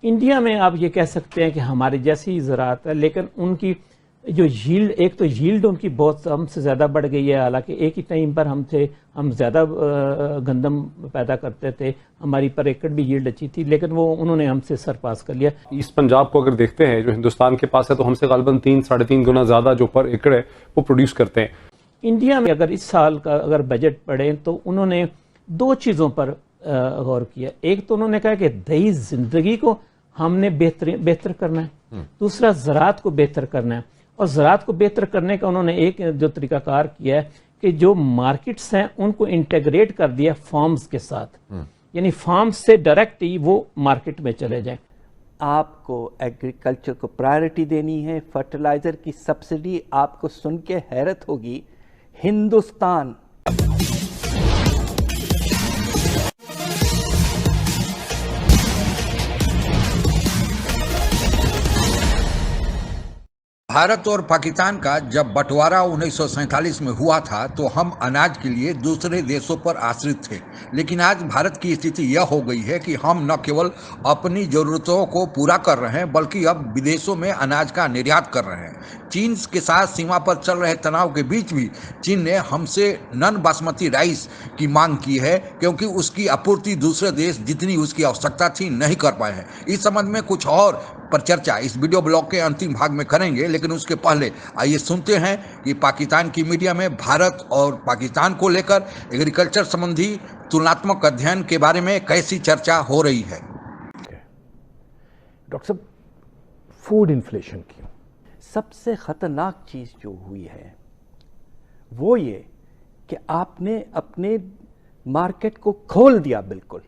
India में आप ये कह सकते हैं कि हमारे जैसी ज़राअत है, लेकिन उनकी जो यील्ड, एक तो यील्ड उनकी बहुत हमसे ज़्यादा बढ़ गई है। हालांकि एक ही टाइम पर हम ज़्यादा गंदम पैदा करते थे, हमारी पर एकड़ भी यील्ड अच्छी थी, लेकिन वो उन्होंने हमसे सरपास कर लिया। ईस्ट पंजाब को अगर देखते हैं जो हिंदुस्तान के पास है, तो हमसे गलबन 3-3.5 गुना ज़्यादा जो पर एकड़ है वो प्रोड्यूस करते हैं। इंडिया में अगर इस साल का अगर बजट पढ़ें तो उन्होंने दो चीज़ों पर गौर किया। एक तो उन्होंने कहा कि दही ज़िंदगी को हमने बेहतर करना है, दूसरा ज़राअत को बेहतर करना है। और ज़राअत को बेहतर करने का उन्होंने एक जो तरीकाकार किया है कि जो मार्केट्स हैं उनको इंटीग्रेट कर दिया फार्म्स के साथ, यानी फार्म्स से डायरेक्ट ही वो मार्केट में चले जाएं। आपको एग्रीकल्चर को प्रायोरिटी देनी है। फर्टिलाइजर की सब्सिडी, आपको सुन के हैरत होगी, हिंदुस्तान भारत और पाकिस्तान का जब बंटवारा 1947 में हुआ था तो हम अनाज के लिए दूसरे देशों पर आश्रित थे। लेकिन आज भारत की स्थिति यह हो गई है कि हम न केवल अपनी ज़रूरतों को पूरा कर रहे हैं बल्कि अब विदेशों में अनाज का निर्यात कर रहे हैं। चीन के साथ सीमा पर चल रहे तनाव के बीच भी चीन ने हमसे नॉन बासमती राइस की मांग की है, क्योंकि उसकी आपूर्ति दूसरे देश जितनी उसकी आवश्यकता थी नहीं कर पाए हैं। इस संबंध में कुछ और पर चर्चा इस वीडियो ब्लॉग के अंतिम भाग में करेंगे, लेकिन उसके पहले आइए सुनते हैं कि पाकिस्तान की मीडिया में भारत और पाकिस्तान को लेकर एग्रीकल्चर संबंधी तुलनात्मक अध्ययन के बारे में कैसी चर्चा हो रही है। डॉक्टर साहब, फूड इन्फ्लेशन की सबसे खतरनाक चीज़ जो हुई है वो ये कि आपने अपने मार्केट को खोल दिया बिल्कुल।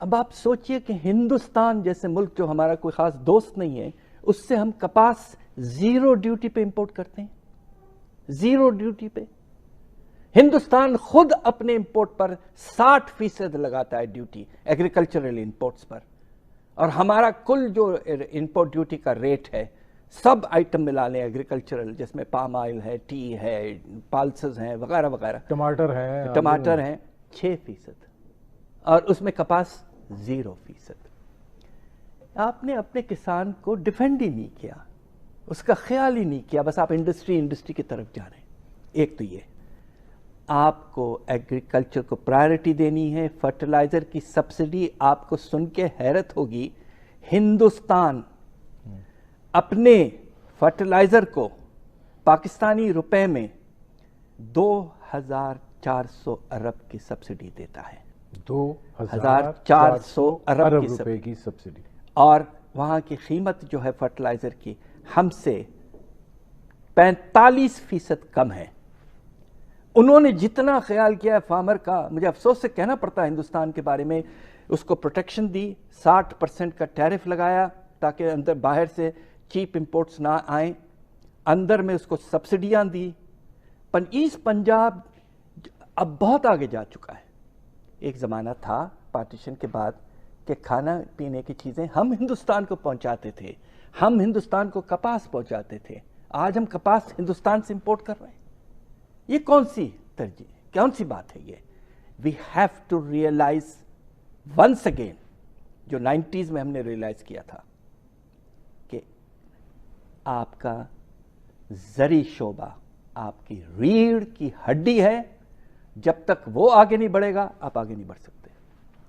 अब आप सोचिए कि हिंदुस्तान जैसे मुल्क जो हमारा कोई ख़ास दोस्त नहीं है, उससे हम कपास ज़ीरो ड्यूटी पे इंपोर्ट करते हैं, ज़ीरो ड्यूटी पे। हिंदुस्तान खुद अपने इंपोर्ट पर 60% लगाता है ड्यूटी एग्रीकल्चरल इंपोर्ट्स पर, और हमारा कुल जो इंपोर्ट ड्यूटी का रेट है, सब आइटम मिला लें एग्रीकल्चरल, जिसमें पाम ऑयल है, टी है, पल्सेस हैं, वगैरह वगैरह, टमाटर हैं 6%, और उसमें कपास 0%। आपने अपने किसान को डिफेंड ही नहीं किया, उसका ख्याल ही नहीं किया, बस आप इंडस्ट्री की तरफ जा रहे हैं। एक तो ये, आपको एग्रीकल्चर को प्रायोरिटी देनी है। फर्टिलाइजर की सब्सिडी, आपको सुन के हैरत होगी, हिंदुस्तान अपने फर्टिलाइजर को पाकिस्तानी रुपए में 2400 अरब की सब्सिडी देता है। 2400 अरब की सब्सिडी, और वहाँ की कीमत जो है फर्टिलाइजर की हमसे 45% कम है। उन्होंने जितना ख्याल किया है फार्मर का, मुझे अफसोस से कहना पड़ता है हिंदुस्तान के बारे में, उसको प्रोटेक्शन दी, 60% का टैरिफ लगाया ताकि अंदर बाहर से चीप इंपोर्ट्स ना आए, अंदर में उसको सब्सिडियाँ दी। पर ईस्ट पंजाब अब बहुत आगे जा चुका है। एक ज़माना था पार्टीशन के बाद कि खाना पीने की चीज़ें हम हिंदुस्तान को पहुंचाते थे, हम हिंदुस्तान को कपास पहुंचाते थे। आज हम कपास हिंदुस्तान से इंपोर्ट कर रहे हैं। ये कौन सी तरजीह, कौन सी बात है ये? We have to realise once अगेन, जो 90s में हमने रियलाइज किया था कि आपका ज़री शोबा आपकी रीढ़ की हड्डी है। जब तक वो आगे नहीं बढ़ेगा, आप आगे नहीं बढ़ सकते।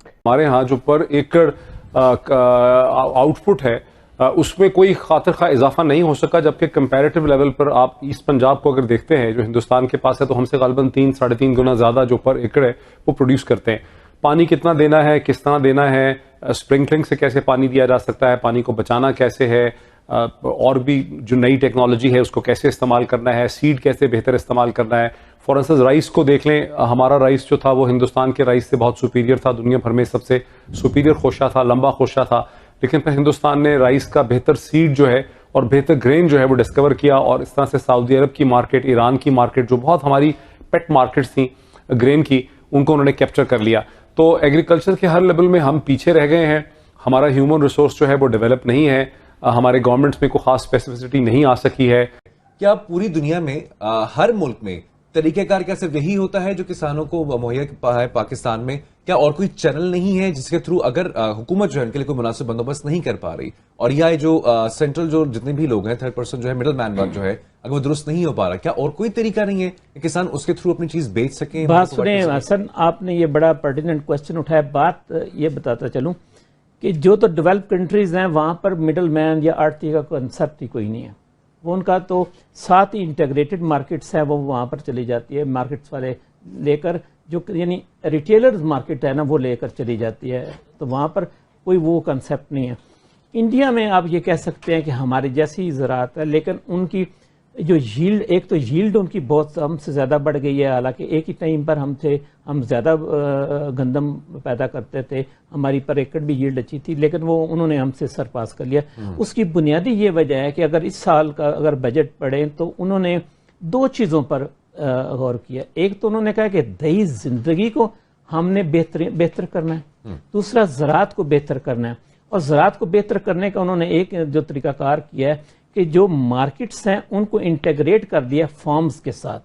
हमारे यहाँ जो पर एकड़ आउटपुट है उसमें कोई खातिर खा इजाफा नहीं हो सका, जबकि कंपैरेटिव लेवल पर आप ईस्ट पंजाब को अगर देखते हैं जो हिंदुस्तान के पास है, तो हमसे गलबन 3-3.5 गुना ज़्यादा जो पर एकड़ है वो प्रोड्यूस करते हैं। पानी कितना देना है, किस तरह देना है, स्प्रिंकलिंग से कैसे पानी दिया जा सकता है, पानी को बचाना कैसे है, और भी जो नई टेक्नोलॉजी है उसको कैसे इस्तेमाल करना है, सीड कैसे बेहतर इस्तेमाल करना है। फॉर इंस्टेंस राइस को देख लें, हमारा राइस जो था वो हिंदुस्तान के राइस से बहुत सुपीरियर था, दुनिया भर में सबसे सुपीरियर खोशा था, लंबा खोशा था। लेकिन फिर हिंदुस्तान ने राइस का बेहतर सीड जो है और बेहतर ग्रेन जो है वो डिस्कवर किया, और इस तरह से सऊदी अरब की मार्केट, ईरान की मार्केट, जो बहुत हमारी पेट मार्केट्स थी ग्रेन की, उनको उन्होंने कैप्चर कर लिया। तो एग्रीकल्चर के हर लेवल में हम पीछे रह गए हैं। हमारा ह्यूमन रिसोर्स जो है वो डेवलप नहीं है, हमारे गवर्नमेंट्स में कोई खास स्पेसिफिसिटी नहीं आ सकी है। क्या पूरी दुनिया में हर मुल्क में तरीकेकार क्या सिर्फ यही होता है जो किसानों को मुहैया है पाकिस्तान में? क्या और कोई चैनल नहीं है जिसके थ्रू अगर हुकूमत जो है उनके लिए कोई मुनासिब बंदोबस्त नहीं कर पा रही, और या जो सेंट्रल जो जितने भी लोग हैं, थर्ड पर्सन जो है, मिडल मैन वर्क जो है, अगर वो दुरुस्त नहीं हो पा रहा, क्या और कोई तरीका नहीं है कि किसान उसके थ्रू अपनी चीज बेच सके? बात सुने हसन, आपने ये बड़ा पर्टिनेंट क्वेश्चन उठाया। बात ये बताता चलूं कि जो तो डेवलप कंट्रीज हैं वहां पर मिडल मैन या आड़ती का कंसेप्ट ही कोई नहीं है। वो उनका तो साथ ही इंटीग्रेटेड मार्केट्स है, वो वहाँ पर चली जाती है, मार्केट्स वाले लेकर, जो यानी रिटेलर्स मार्केट है ना, वो लेकर चली जाती है। तो वहाँ पर कोई वो कंसेप्ट नहीं है। इंडिया में आप ये कह सकते हैं कि हमारी जैसी ज़राअत है, लेकिन उनकी जो यील्ड, एक तो यील्ड उनकी बहुत हमसे ज़्यादा बढ़ गई है। हालांकि एक ही टाइम पर हम ज़्यादा गंदम पैदा करते थे, हमारी पर एकड़ भी यील्ड अच्छी थी, लेकिन वो उन्होंने हमसे सरपास कर लिया। उसकी बुनियादी ये वजह है कि अगर इस साल का अगर बजट पढ़ें तो उन्होंने दो चीज़ों पर गौर किया। एक तो उन्होंने कहा कि दही ज़िंदगी को हमने बेहतर करना है, दूसरा ज़राअत को बेहतर करना है। और ज़राअत को बेहतर करने का उन्होंने एक जो तरीकाकार किया है कि जो मार्केट्स हैं उनको इंटीग्रेट कर दिया फार्म्स के साथ,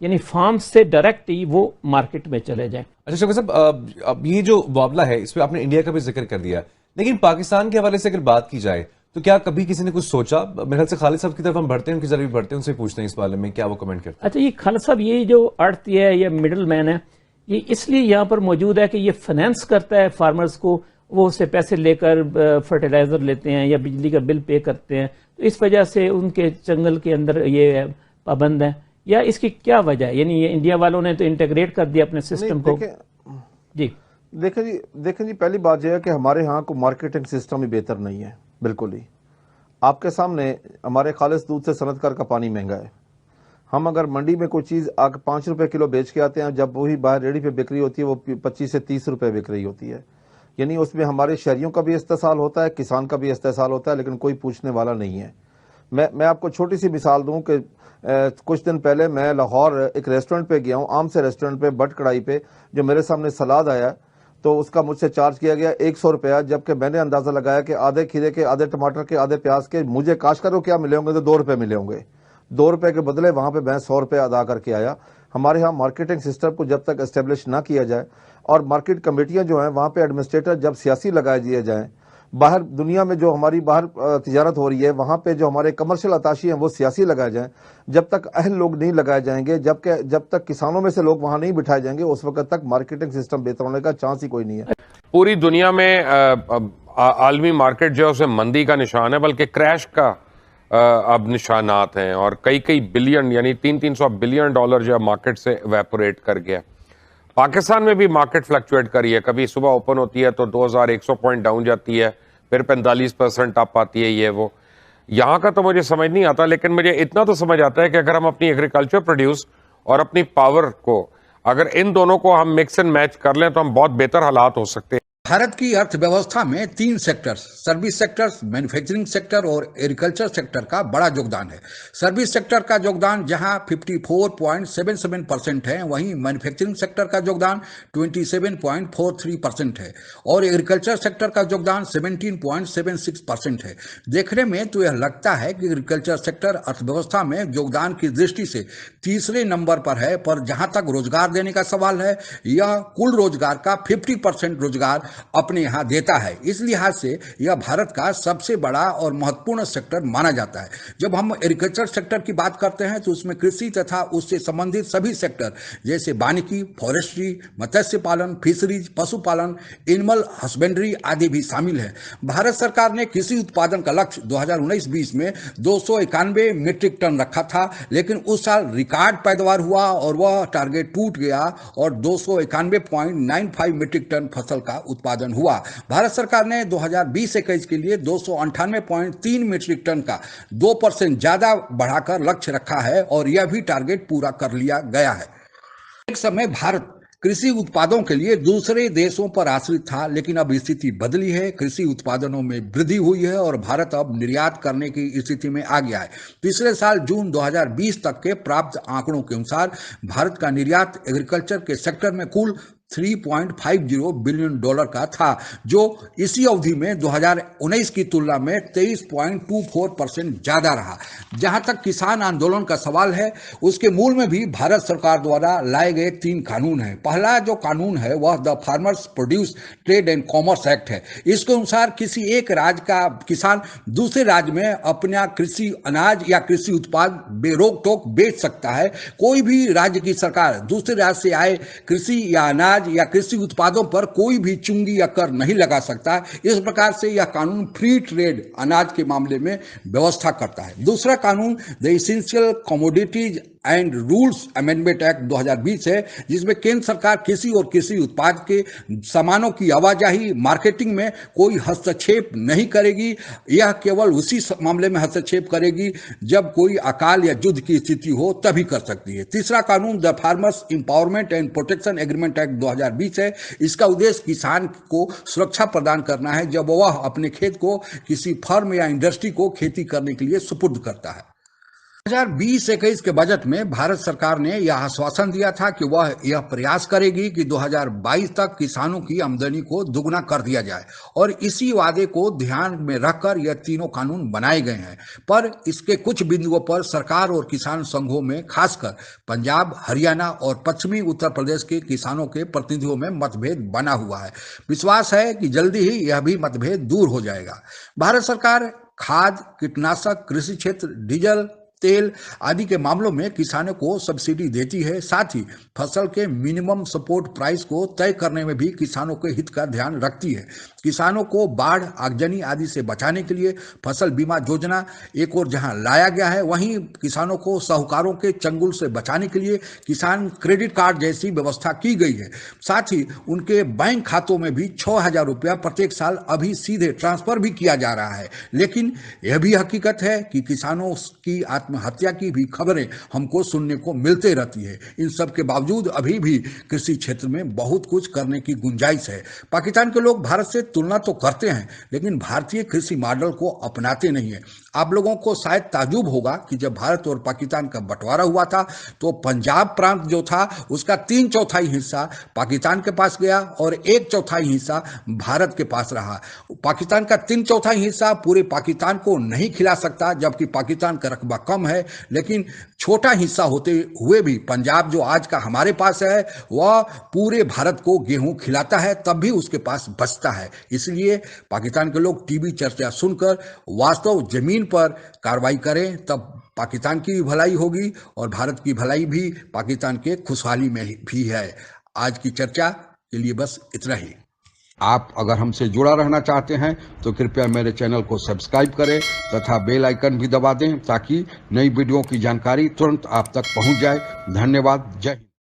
यानी फार्म्स से डायरेक्ट ही वो मार्केट में चले जाएं। अच्छा शौकत साहब, अब ये जो मामला है इस पर आपने इंडिया का भी जिक्र कर दिया, लेकिन पाकिस्तान के हवाले से अगर बात की जाए तो क्या कभी किसी ने कुछ सोचा? मेरे ख्याल से खालिद साहब की तरफ हम बढ़ते हैं, उनकी जरूर बढ़ते हैं, उनसे पूछते हैं इस बारे में क्या वो कमेंट करते हैं। अच्छा, ये खालिद साहब, ये जो आड़ती है, ये मिडल मैन है, ये इसलिए यहाँ पर मौजूद है कि ये फाइनेंस करता है फार्मर्स को, वो उससे पैसे लेकर फर्टिलाइजर लेते हैं या बिजली का बिल पे करते हैं, तो इस वजह से उनके जंगल के अंदर ये पाबंद है, या इसकी क्या वजह है? यानी ये इंडिया वालों ने तो इंटीग्रेट कर दिया अपने सिस्टम को। जी देखें जी, पहली बात यह है कि हमारे यहाँ को मार्केटिंग सिस्टम ही बेहतर नहीं है, बिल्कुल ही। आपके सामने हमारे खालिस दूध से सनतकार का पानी महंगा है। हम अगर मंडी में कोई चीज़ आगे 5 रुपए किलो बेच के आते हैं, जब वही बाहर रेडी पे बिक्री होती है वो 25 से 30 रुपए बिक रही होती है। यानी उसमें हमारे शहरियों का भी इस्तेसाल होता है, किसान का भी इस्तेसाल होता है, लेकिन कोई पूछने वाला नहीं है। मैं आपको छोटी सी मिसाल दूं कि कुछ दिन पहले मैं लाहौर एक रेस्टोरेंट पे गया हूं, आम से रेस्टोरेंट पे, बट कढ़ाई पे, जो मेरे सामने सलाद आया तो उसका मुझसे चार्ज किया गया 100 रुपया, जबकि मैंने अंदाजा लगाया कि आधे खीरे के, आधे टमाटर के, आधे प्याज के मुझे काश्तकार को क्या मिले होंगे, तो 2 रुपये मिले होंगे। 2 रुपये के बदले वहां पे मैं 100 रुपये अदा करके आया। हमारे यहाँ मार्केटिंग सिस्टम को जब तक एस्टेब्लिश ना किया जाए, और मार्केट कमेटियां जो हैं वहाँ पे एडमिनिस्ट्रेटर जब सियासी लगाए दिए जाएं, बाहर दुनिया में जो हमारी बाहर तिजारत हो रही है वहाँ पे जो हमारे कमर्शियल अताशी हैं वो सियासी लगाए जाएं, जब तक अहल लोग नहीं लगाए जाएंगे, जब तक किसानों में से लोग वहाँ नहीं बिठाए जाएंगे, उस वक्त तक मार्केटिंग सिस्टम बेहतर होने का चांस ही कोई नहीं है। पूरी दुनिया में आलमी मार्केट जो है उसे मंदी का निशान है, बल्कि क्रैश का अब निशानात हैं, और कई बिलियन यानी 300 बिलियन डॉलर जो है मार्केट से इवेपोरेट कर गया। पाकिस्तान में भी मार्केट फ्लक्चुएट करी है, कभी सुबह ओपन होती है तो 2100 पॉइंट डाउन जाती है, फिर 45% अप आती है। ये वो यहाँ का तो मुझे समझ नहीं आता, लेकिन मुझे इतना तो समझ आता है कि अगर हम अपनी एग्रीकल्चर प्रोड्यूस और अपनी पावर को, अगर इन दोनों को हम मिक्स एंड मैच कर लें तो हम बहुत बेहतर हालात हो सकते हैं। भारत की अर्थव्यवस्था में 3 sectors, service sector, manufacturing sector और एग्रीकल्चर सेक्टर का बड़ा योगदान है। सर्विस सेक्टर का योगदान जहां 54.77% है, वहीं मैन्युफैक्चरिंग सेक्टर का योगदान 27.43% है और एग्रीकल्चर सेक्टर का योगदान 17.76% है। देखने में तो यह लगता है कि एग्रीकल्चर सेक्टर अर्थव्यवस्था में योगदान की दृष्टि से तीसरे नंबर पर है, पर जहां तक रोजगार देने का सवाल है, यह कुल रोजगार का 50% रोजगार अपने यहां देता है। इस लिहाज से यह भारत का सबसे बड़ा और महत्वपूर्ण सेक्टर माना जाता है। जब हम एग्रीकल्चर सेक्टर की बात करते हैं तो उसमें कृषि तथा उससे संबंधित सभी सेक्टर जैसे वानिकी, फॉरेस्ट्री, मत्स्य पालन, फिशरीज, पशुपालन, एनिमल हस्बेंड्री आदि भी शामिल है। भारत सरकार ने कृषि उत्पादन का लक्ष्य 2019-20 में 291 मीट्रिक टन रखा था, लेकिन उस साल रिकॉर्ड पैदावार हुआ और वह टारगेट टूट गया और 291.95 मीट्रिक टन फसल का उत्पादन हुआ। भारत सरकार ने 2020-21 के लिए 298.3 मीट्रिक टन का 2% ज्यादा बढ़ाकर लक्ष्य रखा है और यह भी टारगेट पूरा कर लिया गया है। एक समय भारत कृषि उत्पादों के लिए दूसरे देशों पर आश्रित था, लेकिन अब स्थिति बदली है। कृषि उत्पादनों में वृद्धि हुई है और भारत अब निर्यात करने की स्थिति में आ गया है। पिछले साल जून 2020 तक के प्राप्त आंकड़ों के अनुसार भारत का निर्यात एग्रीकल्चर के सेक्टर में कुल $3.50 बिलियन का था, जो इसी अवधि में 2019 की तुलना में 23.24% ज्यादा रहा। जहां तक किसान आंदोलन का सवाल है, उसके मूल में भी भारत सरकार द्वारा लाए गए 3 कानून हैं। पहला जो कानून है वह the farmers produce trade and commerce act है। इसके अनुसार किसी एक राज्य का किसान दूसरे राज्य में अपना कृषि अनाज या कृषि उत्पाद बेरोक टोक बेच सकता है। कोई भी राज्य की सरकार दूसरे राज्य से आए कृषि या अनाज या कृषि उत्पादों पर कोई भी चुंगी या कर नहीं लगा सकता। इस प्रकार से यह कानून फ्री ट्रेड अनाज के मामले में व्यवस्था करता है। दूसरा कानून the essential commodities and rules amendment act 2020 है, जिसमें केंद्र सरकार कृषि और कृषि उत्पाद के सामानों की आवाजाही मार्केटिंग में कोई हस्तक्षेप नहीं करेगी। यह केवल उसी मामले में हस्तक्षेप करेगी जब कोई अकाल या युद्ध की स्थिति हो, तभी कर सकती है। तीसरा कानून the farmers empowerment and protection agreement act 2020 है। इसका उद्देश्य किसान को सुरक्षा प्रदान करना है जब वह अपने खेत को किसी फर्म या इंडस्ट्री को खेती करने के लिए सुपुर्द करता है। 2020-21 के बजट में भारत सरकार ने यह आश्वासन दिया था कि वह यह प्रयास करेगी कि 2022 तक किसानों की आमदनी को दुगना कर दिया जाए, और इसी वादे को ध्यान में रखकर यह तीनों कानून बनाए गए हैं। पर इसके कुछ बिंदुओं पर सरकार और किसान संघों में, खासकर पंजाब, हरियाणा और पश्चिमी उत्तर प्रदेश के किसानों के प्रतिनिधियों में मतभेद बना हुआ है। विश्वास है कि जल्दी ही यह भी मतभेद दूर हो जाएगा। भारत सरकार खाद, कीटनाशक, कृषि क्षेत्र, डीजल, तेल आदि के मामलों में किसानों को सब्सिडी देती है। साथ ही फसल के मिनिमम सपोर्ट प्राइस को तय करने में भी किसानों के हित का ध्यान रखती है। किसानों को बाढ़, आगजनी आदि से बचाने के लिए फसल बीमा योजना एक और जहां लाया गया है, वहीं किसानों को साहूकारों के चंगुल से बचाने के लिए किसान क्रेडिट कार्ड जैसी व्यवस्था की गई है। साथ ही उनके बैंक खातों में भी 6,000 रुपया प्रत्येक साल अभी सीधे ट्रांसफर भी किया जा रहा है। लेकिन यह भी हकीकत है कि किसानों की आत्महत्या की भी खबरें हमको सुनने को मिलते रहती है। इन सब के बावजूद अभी भी कृषि क्षेत्र में बहुत कुछ करने की गुंजाइश है। पाकिस्तान के लोग भारत से तुलना तो करते हैं, लेकिन भारतीय कृषि मॉडल को अपनाते नहीं है। आप लोगों को शायद ताजुब होगा कि जब भारत और पाकिस्तान का बंटवारा हुआ था तो पंजाब प्रांत जो था उसका 3/4 हिस्सा पाकिस्तान के पास गया और 1/4 हिस्सा भारत के पास रहा। पाकिस्तान का 3/4 हिस्सा पूरे पाकिस्तान को नहीं खिला सकता, जबकि पाकिस्तान का रकबा कम है, लेकिन छोटा हिस्सा होते हुए भी पंजाब जो आज का हमारे पास है वह पूरे भारत को गेहूं खिलाता है, तब भी उसके पास बचता है। इसलिए पाकिस्तान के लोग टीवी चर्चा सुनकर वास्तव जमीन पर कार्रवाई करें, तब पाकिस्तान की भी भलाई होगी और भारत की भलाई भी पाकिस्तान के खुशहाली में भी है। आज की चर्चा के लिए बस इतना ही। आप अगर हमसे जुड़ा रहना चाहते हैं तो कृपया मेरे चैनल को सब्सक्राइब करें तथा बेल आइकन भी दबा दें ताकि नई वीडियो की जानकारी तुरंत आप तक पहुंच जाए। धन्यवाद। जय हिंद।